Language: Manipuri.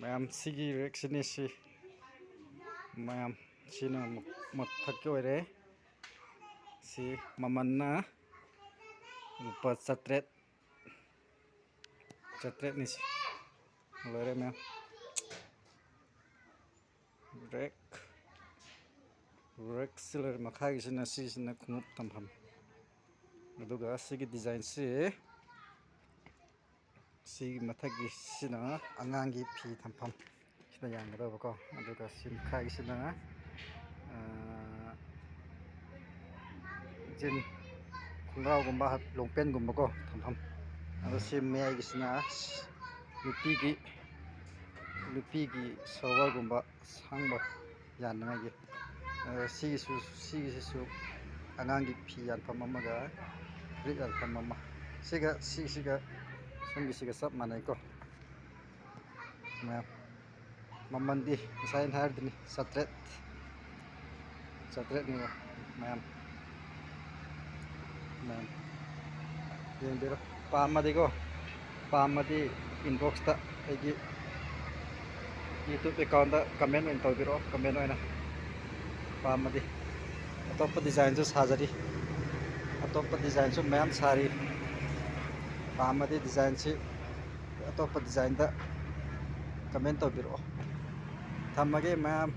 ꯃꯌꯥꯝ ꯁꯤꯒꯤ ꯔꯦꯛꯁꯤꯅꯤ ꯁꯤ ꯃꯌꯥꯝ ꯁꯤꯅ ꯃꯊꯛꯀꯤ ꯑꯣꯏꯔꯦ ꯁꯤ ꯃꯃꯜꯅ ꯂꯨꯄꯥ 700ꯅꯤ ꯁꯤ ꯂꯣꯏꯔꯦ ꯃꯌꯥꯝ ꯔꯦꯛꯁꯤ ꯂꯣꯏꯔꯦ ꯃꯈꯥꯒꯤꯁꯤꯅ ꯁꯤꯁꯤꯅ ꯈꯣꯡꯎꯞ ꯊꯝꯐꯝ ꯑꯗꯨꯒ ꯁꯤꯒꯤ ꯗꯤꯖꯥꯏꯟꯁꯤ ꯁꯤꯒꯤ ꯃꯊꯛꯀꯤꯁꯤꯅ ꯑꯉꯥꯡꯒꯤ ꯐꯤ ꯊꯝꯐꯝ ꯁꯤꯗ ꯌꯥꯟꯒꯗꯕꯀꯣ ꯑꯗꯨꯒ ꯁꯤ ꯃꯈꯥꯒꯤꯁꯤꯅ ꯖꯤꯟ ꯈꯣꯡꯒ꯭ꯔꯥꯎꯒꯨꯝꯕ ꯂꯣꯡꯄꯦꯟꯒꯨꯝꯕꯀꯣ ꯊꯝꯐꯝ ꯑꯗꯣ ꯁꯤ ꯃꯌꯥꯏꯒꯤꯁꯤꯅ ꯅꯨꯄꯤꯒꯤ ꯁꯣꯜꯋꯥꯔꯒꯨꯝꯕ ꯁꯥꯡꯕ ꯌꯥꯅꯉꯥꯏꯒꯤ ꯁꯤꯒꯤꯁꯤꯁꯨ ꯑꯉꯥꯡꯒꯤ ꯐꯤ ꯌꯥꯟꯐꯝ ꯑꯃꯒ ꯐꯨꯔꯤꯠ ꯌꯥꯟꯐꯝ ꯑꯃ ꯁꯤꯒ ꯁꯣꯝꯒꯤꯁꯤꯒ ꯆꯞ ꯃꯥꯟꯅꯩꯀꯣ ꯃꯌꯥꯝ ꯃꯃꯜꯗꯤ ꯉꯁꯥꯏꯅ ꯍꯥꯏꯔꯗꯨꯅꯤ 700ꯅꯦꯕ ꯃꯌꯥꯝ ꯌꯦꯡꯕꯤꯔꯣ ꯄꯥꯝꯃꯗꯤ ꯏꯟꯕꯣꯛꯁꯇ ꯑꯩꯒꯤ ꯌꯨꯇꯨꯕ ꯑꯦꯀꯥꯎꯟꯗ ꯀꯃꯦꯟ ꯑꯣꯏꯅ ꯇꯧꯕꯤꯔꯛꯑꯣ ꯀꯃꯦꯟ ꯑꯣꯏꯅ ꯄꯥꯝꯃꯗꯤ ꯑꯇꯣꯞꯄ ꯗꯤꯖꯥꯏꯟꯁꯨ ꯁꯥꯖꯔꯤ ꯑꯇꯣꯞꯄ ꯗꯤꯖꯥꯏꯟꯁꯨ ꯃꯌꯥꯝ ꯁꯥꯔꯤ ꯄꯥꯝꯃꯗꯤ ꯗꯤꯖꯥꯏꯟꯁꯤ ꯑꯇꯣꯞꯄ ꯗꯤꯖꯥꯏꯟꯗ ꯀꯃꯦꯟ ꯇꯧꯕꯤꯔꯛꯑꯣ ꯊꯝꯃꯒꯦ ꯃꯌꯥꯝ